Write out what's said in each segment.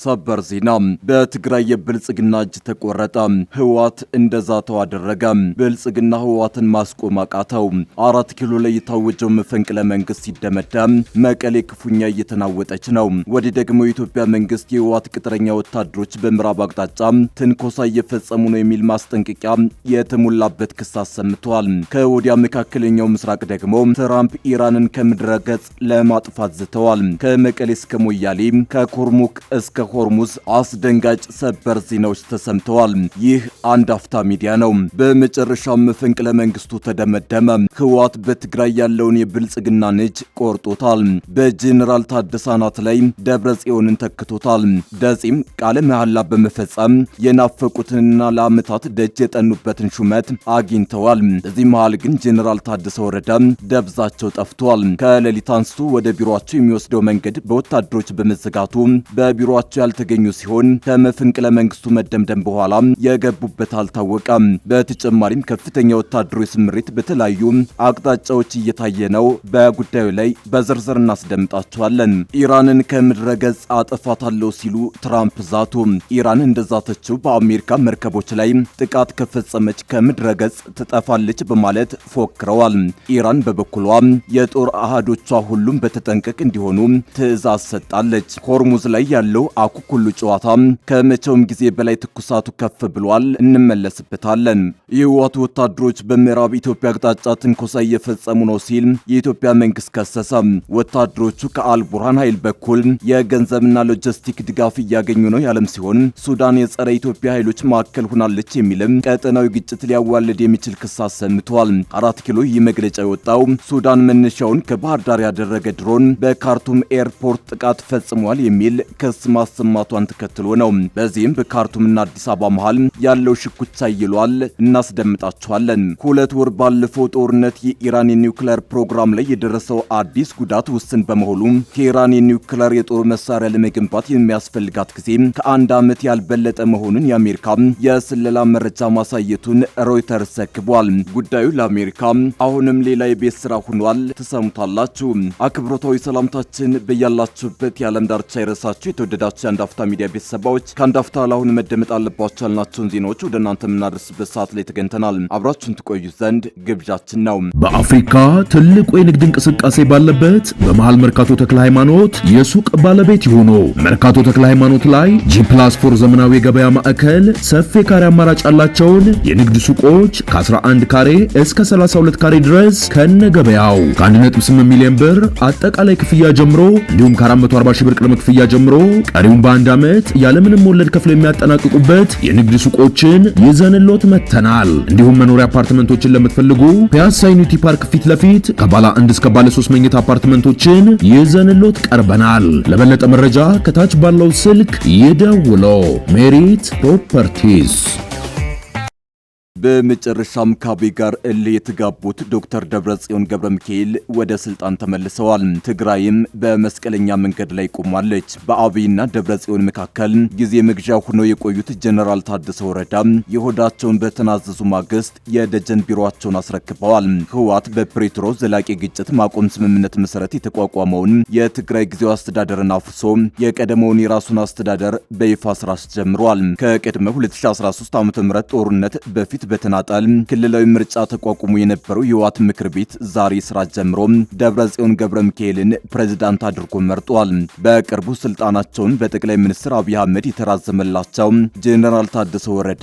ሰበር ዜና በትግራይ የብልጽግና እጅ ተቆረጠ። ህወሓት እንደዛተው አደረገ። ብልጽግና ህወሓትን ማስቆም አቃተው። 4 ኪሎ ላይ የታወጀው መፈንቅለ መንግስት ሲደመደም መቀሌ ክፉኛ እየተናወጠች ነው። ወዲህ ደግሞ የኢትዮጵያ መንግስት የህወሓት ቅጥረኛ ወታደሮች በምዕራብ አቅጣጫ ትንኮሳ እየፈጸሙ ነው የሚል ማስጠንቀቂያ የተሞላበት ክስ አሰምቷል። ከወዲያ መካከለኛው ምስራቅ ደግሞ ትራምፕ ኢራንን ከምድረ ገጽ ለማጥፋት ዝተዋል። ከመቀሌ እስከ ሞያሌ ከኮርሙክ እስከ ሆርሙዝ አስደንጋጭ ሰበር ዜናዎች ተሰምተዋል። ይህ አንድ አፍታ ሚዲያ ነው። በመጨረሻም መፈንቅለ መንግስቱ ተደመደመ። ህወሓት በትግራይ ያለውን የብልጽግና እጅ ቆርጦታል። በጄኔራል ታደሰ አናት ላይ ደብረ ጽዮንን ተክቶታል። ደጺም ቃለ መሐላ በመፈጸም የናፈቁትንና ለዓመታት ደጅ የጠኑበትን ሹመት አግኝተዋል። በዚህ መሃል ግን ጄኔራል ታደሰ ወረደ ደብዛቸው ጠፍቷል። ከሌሊት አንስቶ ወደ ቢሮአቸው የሚወስደው መንገድ በወታደሮች በመዘጋቱ በቢሮአቸው ያልተገኙ ሲሆን ከመፈንቅለ መንግስቱ መደምደም በኋላ የገቡበት አልታወቀም። በተጨማሪም ከፍተኛ ወታደራዊ ስምሪት በተለያዩ አቅጣጫዎች እየታየ ነው። በጉዳዩ ላይ በዝርዝር እናስደምጣቸዋለን። ኢራንን ከምድረ ገጽ አጠፋታለሁ ሲሉ ትራምፕ ዛቱ። ኢራን እንደዛተችው በአሜሪካ መርከቦች ላይ ጥቃት ከፈጸመች ከምድረ ገጽ ትጠፋለች በማለት ፎክረዋል። ኢራን በበኩሏ የጦር አሃዶቿ ሁሉም በተጠንቀቅ እንዲሆኑ ትዕዛዝ ሰጣለች። ሆርሙዝ ላይ ያለው አኩኩሉ ጨዋታ ከመቼውም ጊዜ በላይ ትኩሳቱ ከፍ ብሏል። እንመለስበታለን። የህወሓት ወታደሮች በምዕራብ ኢትዮጵያ አቅጣጫ ትንኮሳ እየፈጸሙ ነው ሲል የኢትዮጵያ መንግስት ከሰሰ። ወታደሮቹ ከአልቡርሃን ኃይል በኩል የገንዘብና ሎጂስቲክ ድጋፍ እያገኙ ነው ያለም ሲሆን ሱዳን የጸረ ኢትዮጵያ ኃይሎች ማዕከል ሆናለች የሚልም ቀጠናዊ ግጭት ሊያዋልድ የሚችል ክስ አሰምቷል። 4 ኪሎ ይህ መግለጫ የወጣው ሱዳን መነሻውን ከባህር ዳር ያደረገ ድሮን በካርቱም ኤርፖርት ጥቃት ፈጽሟል የሚል ክስ ማሰማቷን ተከትሎ ነው። በዚህም በካርቱምና አዲስ አበባ መሃል ያለው ሽኩቻ ይሏል። እናስደምጣቸዋለን። 2 ወር ባለፈው ጦርነት የኢራን የኒውክሌር ፕሮግራም ላይ የደረሰው አዲስ ጉዳት ውስን በመሆኑ ከኢራን የኒውክሌር የጦር መሳሪያ ለመገንባት የሚያስፈልጋት ጊዜ ከ1 ዓመት ያልበለጠ መሆኑን የአሜሪካ የስለላ መረጃ ማሳየቱን ሮይተርስ ዘግቧል። ጉዳዩ ለአሜሪካ አሁንም ሌላ የቤት ስራ ሆኗል። ተሰሙታላችሁ። አክብሮታዊ ሰላምታችን በያላችሁበት የዓለም ዳርቻ ይረሳችሁ። የተወደዳችሁ የአንድ አፍታ ሚዲያ ቤተሰቦች ከአንድ አፍታ ለአሁን መደመጥ አለባቸው ያልናቸውን ዜናዎች ወደ እናንተ የምናደርስበት ሰዓት ላይ ተገኝተናል። አብራችሁን ትቆዩ ዘንድ ግብዣችን ነው። በአፍሪካ ትልቁ የንግድ እንቅስቃሴ ባለበት በመሃል መርካቶ ተክለ ሃይማኖት የሱቅ ባለቤት ይሁኑ። መርካቶ ተክለ ሃይማኖት ላይ G+4 ዘመናዊ የገበያ ማዕከል ሰፊ ካሬ አማራጭ ያላቸውን የንግድ ሱቆች ከ11 ካሬ እስከ 32 ካሬ ድረስ ከነገበያው ከ1.8 ሚሊዮን ብር አጠቃላይ ክፍያ ጀምሮ እንዲሁም ከ440 ሺህ ብር ቅድመ ክፍያ ጀምሮ ቀሪውን በአንድ ዓመት ያለምንም ወለድ ከፍለው የሚያጠናቅቁበት የንግድ ሱቆችን ይዘንሎት መተናል። እንዲሁም መኖሪያ አፓርትመንቶችን ለምትፈልጉ ፒያሳ ዩኒቲ ፓርክ ፊት ለፊት ከባለ 1 እስከ ባለ 3 መኝታ አፓርትመንቶችን ይዘንሎት ቀርበናል። ለበለጠ መረጃ ከታች ባለው ስልክ ይደውሉ። ሜሪት ፕሮፐርቲስ። በመጨረሻም ከአብይ ጋር እልህ የተጋቡት ዶክተር ደብረጽዮን ገብረ ሚካኤል ወደ ስልጣን ተመልሰዋል። ትግራይም በመስቀለኛ መንገድ ላይ ቆማለች። በአብይና ደብረጽዮን መካከል ጊዜ መግዣ ሆነው የቆዩት ጀነራል ታደሰ ወረዳ የሆዳቸውን በተናዘዙ ማግስት የደጀን ቢሮአቸውን አስረክበዋል። ህወሓት በፕሪቶሪያው ዘላቂ ግጭት ማቆም ስምምነት መሰረት የተቋቋመውን የትግራይ ጊዜያዊ አስተዳደርን አፍርሶ የቀደመውን የራሱን አስተዳደር በይፋ ስራ አስጀምሯል። ከቅድመ 2013 ዓ.ም ጦርነት በፊት በተናጠል ክልላዊ ምርጫ ተቋቁሞ የነበረው የህወሓት ምክር ቤት ዛሬ ስራ ጀምሮ ደብረጽዮን ገብረ ሚካኤልን ፕሬዝዳንት አድርጎ መርጧል። በቅርቡ ስልጣናቸውን በጠቅላይ ሚኒስትር አብይ አህመድ የተራዘመላቸው ጀነራል ታደሰ ወረደ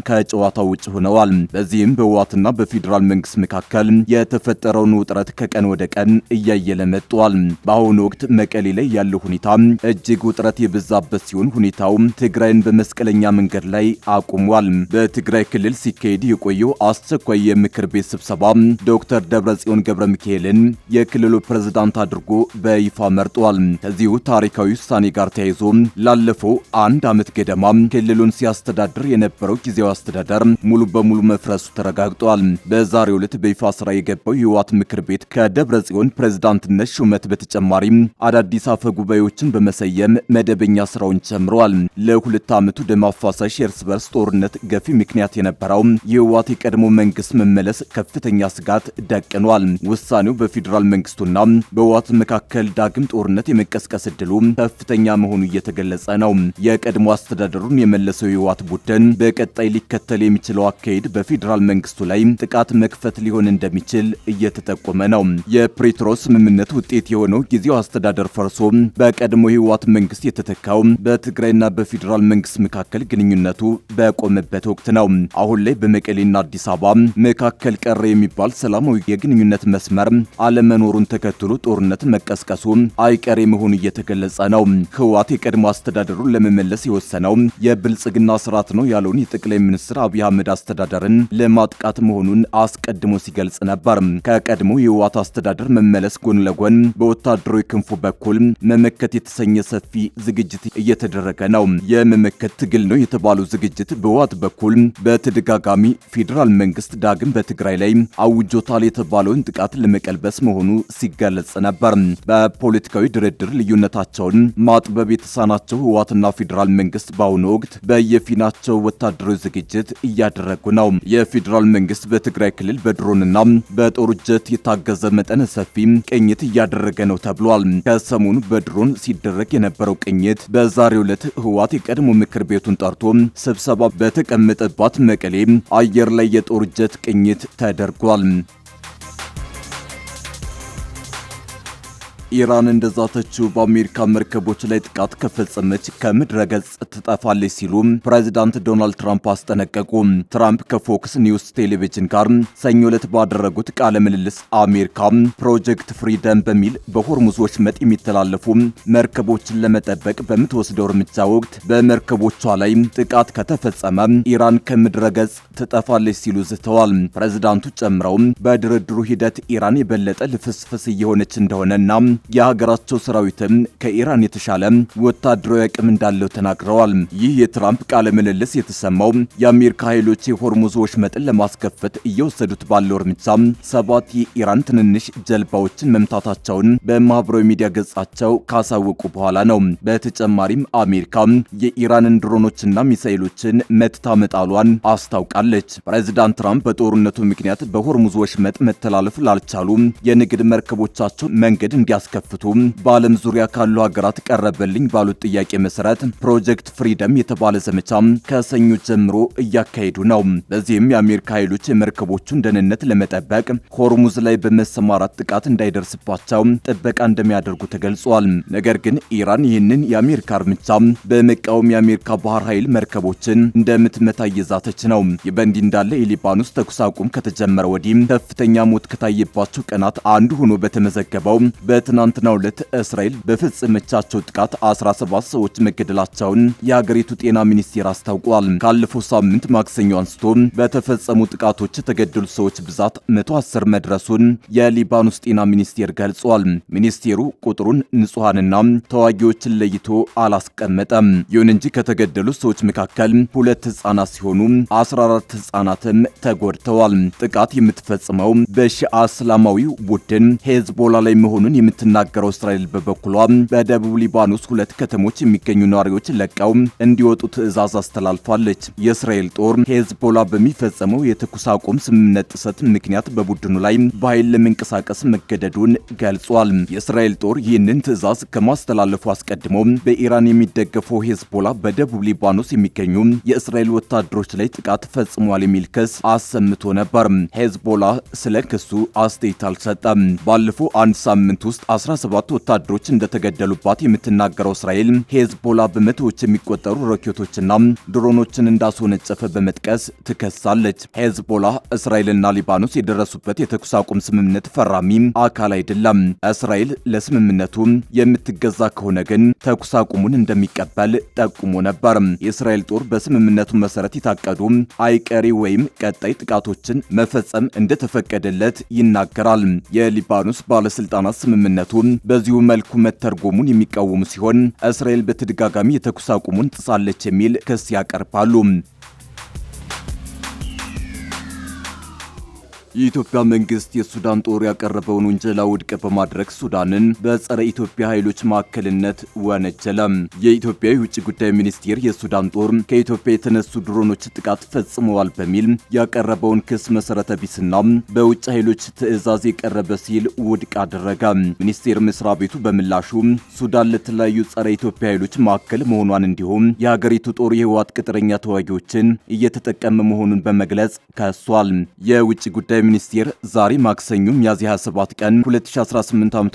ከጨዋታው ውጭ ሆነዋል። በዚህም በህወሓትና በፌዴራል መንግስት መካከል የተፈጠረውን ውጥረት ከቀን ወደ ቀን እያየለ መጥቷል። በአሁኑ ወቅት መቀሌ ላይ ያለው ሁኔታ እጅግ ውጥረት የበዛበት ሲሆን ሁኔታው ትግራይን በመስቀለኛ መንገድ ላይ አቁሟል። በትግራይ ክልል ሲካሄድ የቆየው አስቸኳይ የምክር ቤት ስብሰባ ዶክተር ደብረጽዮን ገብረ ሚካኤልን የክልሉ ፕሬዝዳንት አድርጎ በይፋ መርጧል። ከዚሁ ታሪካዊ ውሳኔ ጋር ተያይዞ ላለፈው 1 ዓመት ገደማ ክልሉን ሲያስተዳድር የነበረው ጊዜያዊ አስተዳደር ሙሉ በሙሉ መፍረሱ ተረጋግጧል። በዛሬው ዕለት በይፋ ስራ የገባው የህወሓት ምክር ቤት ከደብረጽዮን ፕሬዝዳንትነት ሹመት በተጨማሪ አዳዲስ አፈ ጉባኤዎችን በመሰየም መደበኛ ስራውን ጀምሯል። ለ2 ዓመቱ ደም አፋሳሽ የእርስ በርስ ጦርነት ገፊ ምክንያት የነበረው የህወሓት የቀድሞ መንግስት መመለስ ከፍተኛ ስጋት ደቅኗል። ውሳኔው በፌዴራል መንግስቱና በህወሓት መካከል ዳግም ጦርነት የመቀስቀስ ዕድሉ ከፍተኛ መሆኑ እየተገለጸ ነው። የቀድሞ አስተዳደሩን የመለሰው የህወሓት ቡድን በቀጣይ ሊከተል የሚችለው አካሄድ በፌዴራል መንግስቱ ላይ ጥቃት መክፈት ሊሆን እንደሚችል እየተጠቆመ ነው። የፕሪቶሪያው ስምምነት ውጤት የሆነው ጊዜው አስተዳደር ፈርሶ በቀድሞ የህወሓት መንግስት የተተካው በትግራይና በፌዴራል መንግስት መካከል ግንኙነቱ በቆመበት ወቅት ነው። አሁን ላይ በመቀሌና አዲስ አበባ መካከል ቀረ የሚባል ሰላማዊ የግንኙነት መስመር አለመኖሩን ተከትሎ ጦርነት መቀስቀሱ አይቀሬ መሆኑ እየተገለጸ ነው። ህወሓት የቀድሞ አስተዳደሩን ለመመለስ የወሰነው የብልጽግና ስርዓት ነው ያለውን የጠቅላይ ሚኒስትር አብይ አህመድ አስተዳደርን ለማጥቃት መሆኑን አስቀድሞ ሲገልጽ ነበር። ከቀድሞ የህወሓት አስተዳደር መመለስ ጎን ለጎን በወታደራዊ ክንፉ በኩል መመከት የተሰኘ ሰፊ ዝግጅት እየተደረገ ነው። የመመከት ትግል ነው የተባለው ዝግጅት በህወሓት በኩል በተደጋጋሚ ፌዴራል መንግስት ዳግም በትግራይ ላይ አውጆታል የተባለውን ጥቃት ለመቀልበስ መሆኑ ሲገለጽ ነበር። በፖለቲካዊ ድርድር ልዩነታቸውን ማጥበብ የተሳናቸው ህወሓትና ፌዴራል መንግስት በአሁኑ ወቅት በየፊናቸው ወታደራዊ ዝግጅት እያደረጉ ነው። የፌዴራል መንግስት በትግራይ ክልል በድሮንና በጦር ጀት የታገዘ መጠነ ሰፊ ቅኝት እያደረገ ነው ተብሏል። ከሰሞኑ በድሮን ሲደረግ የነበረው ቅኝት በዛሬው ዕለት ህወሓት የቀድሞ ምክር ቤቱን ጠርቶ ስብሰባ በተቀመጠባት መቀሌ አየር ላይ የጦር ጀት ቅኝት ተደርጓል። ኢራን እንደዛተችው በአሜሪካ መርከቦች ላይ ጥቃት ከፈጸመች ከምድረ ገጽ ትጠፋለች ሲሉ ፕሬዚዳንት ዶናልድ ትራምፕ አስጠነቀቁ። ትራምፕ ከፎክስ ኒውስ ቴሌቪዥን ጋር ሰኞ ዕለት ባደረጉት ቃለ ምልልስ አሜሪካ ፕሮጀክት ፍሪደም በሚል በሆርሙዝ ወሽመጥ የሚተላለፉ መርከቦችን ለመጠበቅ በምትወስደው እርምጃ ወቅት በመርከቦቿ ላይ ጥቃት ከተፈጸመ ኢራን ከምድረ ገጽ ትጠፋለች ሲሉ ዝተዋል። ፕሬዚዳንቱ ጨምረው በድርድሩ ሂደት ኢራን የበለጠ ልፍስፍስ እየሆነች እንደሆነና የሀገራቸው ሰራዊትም ከኢራን የተሻለ ወታደራዊ አቅም እንዳለው ተናግረዋል። ይህ የትራምፕ ቃለ ምልልስ የተሰማው የአሜሪካ ኃይሎች የሆርሙዝ ወሽመጥን ለማስከፈት እየወሰዱት ባለው እርምጃ 7 የኢራን ትንንሽ ጀልባዎችን መምታታቸውን በማህበራዊ ሚዲያ ገጻቸው ካሳወቁ በኋላ ነው። በተጨማሪም አሜሪካ የኢራንን ድሮኖችና ሚሳኤሎችን መትታ መጣሏን አስታውቃለች። ፕሬዚዳንት ትራምፕ በጦርነቱ ምክንያት በሆርሙዝ ወሽመጥ መተላለፍ ላልቻሉ የንግድ መርከቦቻቸው መንገድ እንዲያስከፍቱ በዓለም ዙሪያ ካሉ ሀገራት ቀረበልኝ ባሉት ጥያቄ መሰረት ፕሮጀክት ፍሪደም የተባለ ዘመቻ ከሰኞ ጀምሮ እያካሄዱ ነው። በዚህም የአሜሪካ ኃይሎች የመርከቦቹን ደህንነት ለመጠበቅ ሆርሙዝ ላይ በመሰማራት ጥቃት እንዳይደርስባቸው ጥበቃ እንደሚያደርጉ ተገልጿል። ነገር ግን ኢራን ይህንን የአሜሪካ እርምጃ በመቃወም የአሜሪካ ባህር ኃይል መርከቦችን እንደምትመታ እየዛተች ነው። ይህ በእንዲህ እንዳለ የሊባኖስ ተኩስ አቁም ከተጀመረ ወዲህ ከፍተኛ ሞት ከታየባቸው ቀናት አንዱ ሆኖ በተመዘገበው በትናንትናው ዕለት እስራኤል በፈጸመቻቸው ጥቃት 17 ሰዎች መገደላቸውን የሀገሪቱ ጤና ሚኒስቴር አስታውቋል። ካለፈው ሳምንት ማክሰኞ አንስቶ በተፈጸሙ ጥቃቶች የተገደሉ ሰዎች ብዛት 110 መድረሱን የሊባኖስ ጤና ሚኒስቴር ገልጿል። ሚኒስቴሩ ቁጥሩን ንጹሃንና ተዋጊዎችን ለይቶ አላስቀመጠም። ይሁን እንጂ ከተገደሉ ሰዎች መካከል 2 ህጻናት ሲሆኑ 14 ህጻናትም ተጎድተዋል። ጥቃት የምትፈጽመው በሺአ እስላማዊው ቡድን ሄዝቦላ ላይ መሆኑን የምትናገረው እስራኤል በበኩሏ በደቡብ ሊባኖስ 2 ከተሞች የሚገኙ ነዋሪዎች ለቀው እንዲወጡ ትዕዛዝ አስተላልፋለች። የእስራኤል ጦር ሄዝቦላ በሚፈጸመው የተኩስ አቁም ስምምነት ጥሰት ምክንያት በቡድኑ ላይ በኃይል ለመንቀሳቀስ መገደዱን ገልጿል። የእስራኤል ጦር ይህንን ትዕዛዝ ከማስተላለፉ አስቀድሞ በኢራን የሚደገፈው ሄዝቦላ በደቡብ ሊባኖስ የሚገኙ የእስራኤል ወታደሮች ላይ ጥቃት ፈጽሟል የሚል ክስ አሰምቶ ነበር። ሄዝቦላ ስለ ክሱ አስተያየት አልሰጠም። ባለፈው አንድ ሳምንት ውስጥ 17 ወታደሮች እንደተገደሉባት የምትናገረው እስራኤል ሄዝቦላ በመቶዎች የሚቆጠሩ ሮኬቶችና ድሮኖችን እንዳስወነጨፈ በመጥቀስ ትከሳለች። ሄዝቦላ እስራኤልና ሊባኖስ የደረሱበት የተኩስ አቁም ስምምነት ፈራሚ አካል አይደለም። እስራኤል ለስምምነቱ የምትገዛ ከሆነ ግን ተኩስ አቁሙን እንደሚቀበል ጠቁሞ ነበር። የእስራኤል ጦር በስምምነቱ መሰረት የታቀዱ አይቀሬ ወይም ቀጣይ ጥቃቶችን መፈጸም እንደተፈቀደለት ይናገራል። የሊባኖስ ባለስልጣናት ስምምነቱ በዚሁ መልኩ መተርጎሙን የሚቃወሙ ሲሆን እስራኤል በተደጋጋሚ የተኩስ አቁሙን ጥሳለች የሚል ክስ ያቀርባሉ። የኢትዮጵያ መንግስት የሱዳን ጦር ያቀረበውን ውንጀላ ውድቅ በማድረግ ሱዳንን በጸረ ኢትዮጵያ ኃይሎች ማዕከልነት ወነጀለ። የኢትዮጵያ የውጭ ጉዳይ ሚኒስቴር የሱዳን ጦር ከኢትዮጵያ የተነሱ ድሮኖች ጥቃት ፈጽመዋል በሚል ያቀረበውን ክስ መሰረተ ቢስና በውጭ ኃይሎች ትዕዛዝ የቀረበ ሲል ውድቅ አደረገ። ሚኒስቴር መስሪያ ቤቱ በምላሹ ሱዳን ለተለያዩ ጸረ ኢትዮጵያ ኃይሎች ማዕከል መሆኗን እንዲሁም የሀገሪቱ ጦር የህወሓት ቅጥረኛ ተዋጊዎችን እየተጠቀመ መሆኑን በመግለጽ ከሷል። የውጭ ጉዳይ ሚኒስቴር ዛሬ ማክሰኞ ሚያዝያ 27 ቀን 2018 ዓ.ም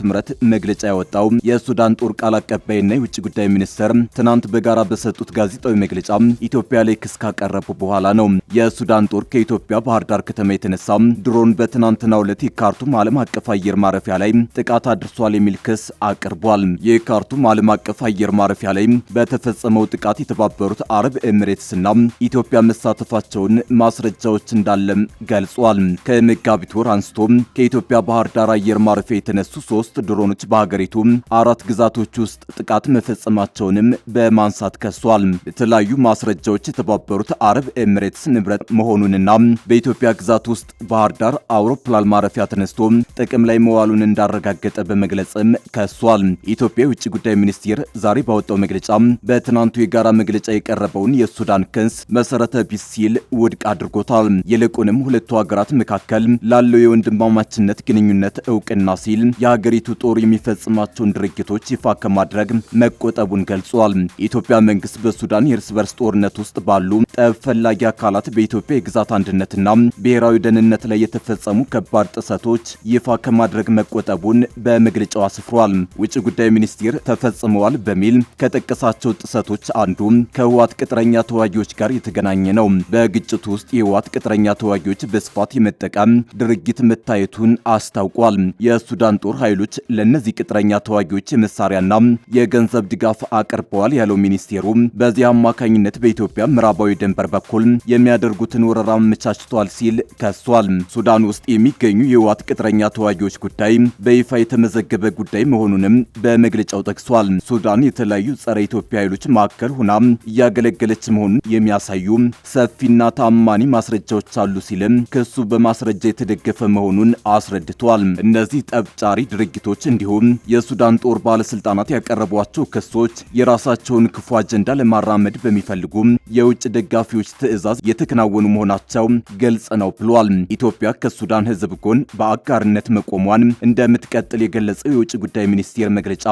መግለጫ ያወጣው የሱዳን ጦር ቃል አቀባይና የውጭ ጉዳይ ሚኒስትር ትናንት በጋራ በሰጡት ጋዜጣዊ መግለጫ ኢትዮጵያ ላይ ክስ ካቀረቡ በኋላ ነው። የሱዳን ጦር ከኢትዮጵያ ባህር ዳር ከተማ የተነሳ ድሮን በትናንትናው ዕለት የካርቱም ዓለም አቀፍ አየር ማረፊያ ላይ ጥቃት አድርሷል የሚል ክስ አቅርቧል። የካርቱም ዓለም አቀፍ አየር ማረፊያ ላይ በተፈጸመው ጥቃት የተባበሩት አረብ ኤሚሬትስና ኢትዮጵያ መሳተፋቸውን ማስረጃዎች እንዳለም ገልጿል። ከመጋቢት ወር አንስቶ ከኢትዮጵያ ባህር ዳር አየር ማረፊያ የተነሱ 3 ድሮኖች በሀገሪቱ 4 ግዛቶች ውስጥ ጥቃት መፈጸማቸውንም በማንሳት ከሷል። የተለያዩ ማስረጃዎች የተባበሩት አረብ ኤሚሬትስ ንብረት መሆኑንና በኢትዮጵያ ግዛት ውስጥ ባህር ዳር አውሮፕላን ማረፊያ ተነስቶ ጥቅም ላይ መዋሉን እንዳረጋገጠ በመግለጽም ከሷል። የኢትዮጵያ የውጭ ጉዳይ ሚኒስቴር ዛሬ ባወጣው መግለጫ በትናንቱ የጋራ መግለጫ የቀረበውን የሱዳን ክስ መሰረተ ቢስ ሲል ውድቅ አድርጎታል። ይልቁንም ሁለቱ ሀገራት መካከል ላለው የወንድማማችነት ግንኙነት እውቅና ሲል የሀገሪቱ ጦር የሚፈጽማቸውን ድርጊቶች ይፋ ከማድረግ መቆጠቡን ገልጿል። የኢትዮጵያ መንግስት በሱዳን የእርስ በርስ ጦርነት ውስጥ ባሉ ጠብ ፈላጊ አካላት በኢትዮጵያ የግዛት አንድነትና ብሔራዊ ደህንነት ላይ የተፈጸሙ ከባድ ጥሰቶች ይፋ ከማድረግ መቆጠቡን በመግለጫው አስፍሯል። ውጭ ጉዳይ ሚኒስቴር ተፈጽመዋል በሚል ከጠቀሳቸው ጥሰቶች አንዱ ከህወሓት ቅጥረኛ ተዋጊዎች ጋር የተገናኘ ነው። በግጭቱ ውስጥ የህወሓት ቅጥረኛ ተዋጊዎች በስፋት የመጠቀም ድርጊት መታየቱን አስታውቋል። የሱዳን ጦር ኃይሎች ለነዚህ ቅጥረኛ ተዋጊዎች የመሳሪያና የገንዘብ ድጋፍ አቅርበዋል ያለው ሚኒስቴሩ በዚህ አማካኝነት በኢትዮጵያ ምዕራባዊ ድንበር በኩል የሚያደርጉትን ወረራ አመቻችቷል ሲል ከሷል። ሱዳን ውስጥ የሚገኙ የህወሓት ቅጥረኛ ተዋጊዎች ጉዳይ በይፋ የተመዘገበ ጉዳይ መሆኑንም በመግለጫው ጠቅሷል። ሱዳን የተለያዩ ጸረ ኢትዮጵያ ኃይሎች ማዕከል ሆና እያገለገለች መሆኑን የሚያሳዩ ሰፊና ታማኒ ማስረጃዎች አሉ ሲልም ክሱ በማስረጃ የተደገፈ መሆኑን አስረድቷል። እነዚህ ጠብጫሪ ድርጊቶች እንዲሁም የሱዳን ጦር ባለስልጣናት ያቀረቧቸው ክሶች የራሳቸውን ክፉ አጀንዳ ለማራመድ በሚፈልጉ የውጭ ደጋፊዎች ትዕዛዝ የተከናወኑ መሆናቸው ግልጽ ነው ብሏል። ኢትዮጵያ ከሱዳን ህዝብ ጎን በአጋርነት መቆሟን እንደምትቀጥል የገለጸው የውጭ ጉዳይ ሚኒስቴር መግለጫ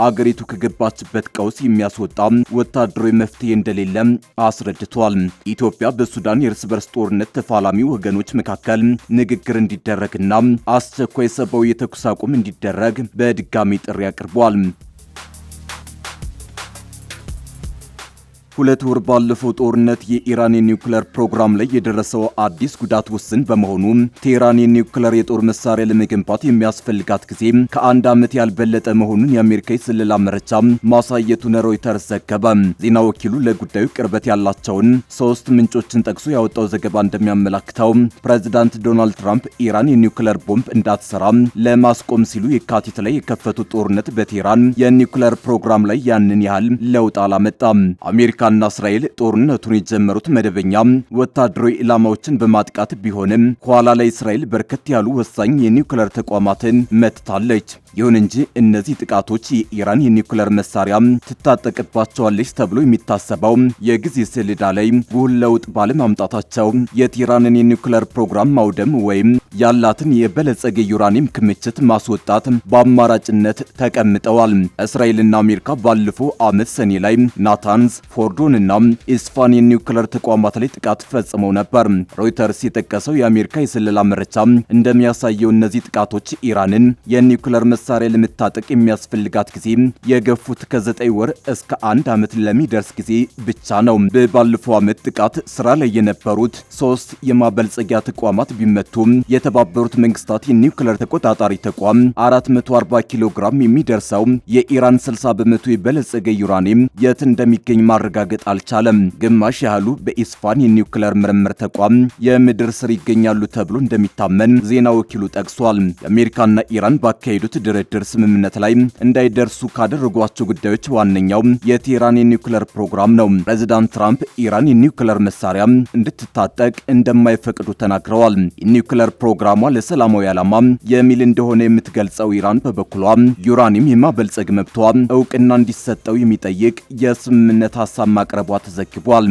አገሪቱ ከገባችበት ቀውስ የሚያስወጣ ወታደራዊ መፍትሄ እንደሌለ አስረድቷል። ኢትዮጵያ በሱዳን የእርስ በርስ ጦርነት ተፋላሚ ወገኖች መካከል ንግግር እንዲደረግና አስቸኳይ ሰብአዊ የተኩስ አቁም እንዲደረግ በድጋሚ ጥሪ አቅርቧል። 2 ወር ባለፈው ጦርነት የኢራን የኒውክሌር ፕሮግራም ላይ የደረሰው አዲስ ጉዳት ውስን በመሆኑ ቴህራን የኒውክሌር የጦር መሳሪያ ለመገንባት የሚያስፈልጋት ጊዜ ከ1 ዓመት ያልበለጠ መሆኑን የአሜሪካ የስለላ መረጃ ማሳየቱን ሮይተርስ ዘገበ። ዜና ወኪሉ ለጉዳዩ ቅርበት ያላቸውን 3 ምንጮችን ጠቅሶ ያወጣው ዘገባ እንደሚያመላክተው ፕሬዝዳንት ዶናልድ ትራምፕ ኢራን የኒውክሌር ቦምብ እንዳትሰራ ለማስቆም ሲሉ የካቲት ላይ የከፈቱት ጦርነት በቴህራን የኒውክሌር ፕሮግራም ላይ ያንን ያህል ለውጥ አላመጣም። አሜሪካና እስራኤል ጦርነቱን የጀመሩት መደበኛ ወታደራዊ ኢላማዎችን በማጥቃት ቢሆንም ኋላ ላይ እስራኤል በርከት ያሉ ወሳኝ የኒውክሌር ተቋማትን መትታለች። ይሁን እንጂ እነዚህ ጥቃቶች የኢራን የኒውክሌር መሳሪያ ትታጠቅባቸዋለች ተብሎ የሚታሰበው የጊዜ ሰሌዳ ላይ ጉል ለውጥ ባለማምጣታቸው የቴህራንን የኒውክሌር ፕሮግራም ማውደም ወይም ያላትን የበለጸገ ዩራኒየም ክምችት ማስወጣት በአማራጭነት ተቀምጠዋል። እስራኤልና አሜሪካ ባለፈው ዓመት ሰኔ ላይ ናታንዝ፣ ፎርዶንና ኢስፋን የኒውክሌር ተቋማት ላይ ጥቃት ፈጽመው ነበር። ሮይተርስ የጠቀሰው የአሜሪካ የስለላ መረጃ እንደሚያሳየው እነዚህ ጥቃቶች ኢራንን የኒውክሌር መሳሪያ ለመታጠቅ የሚያስፈልጋት ጊዜ የገፉት ከ9 ወር እስከ 1 ዓመት ለሚደርስ ጊዜ ብቻ ነው። በባለፈው ዓመት ጥቃት ስራ ላይ የነበሩት 3 የማበልጸጊያ ተቋማት ቢመቱም የተባበሩት መንግስታት የኒውክሌር ተቆጣጣሪ ተቋም 440 ኪሎ ግራም የሚደርሰው የኢራን 60 በመቶ የበለጸገ ዩራኒየም የት እንደሚገኝ ማረጋገጥ ማረጋገጥ አልቻለም። ግማሽ ያህሉ በኢስፋን የኒውክሌር ምርምር ተቋም የምድር ስር ይገኛሉ ተብሎ እንደሚታመን ዜና ወኪሉ ጠቅሷል። የአሜሪካና ኢራን ባካሄዱት ድርድር ስምምነት ላይ እንዳይደርሱ ካደረጓቸው ጉዳዮች ዋነኛው የቴህራን የኒውክሌር ፕሮግራም ነው። ፕሬዚዳንት ትራምፕ ኢራን የኒውክሌር መሳሪያ እንድትታጠቅ እንደማይፈቅዱ ተናግረዋል። የኒውክሌር ፕሮግራሟ ለሰላማዊ ዓላማ የሚል እንደሆነ የምትገልጸው ኢራን በበኩሏ ዩራኒየም የማበልጸግ መብቷ እውቅና እንዲሰጠው የሚጠይቅ የስምምነት ሐሳብ ማቅረቧ ተዘግቧል።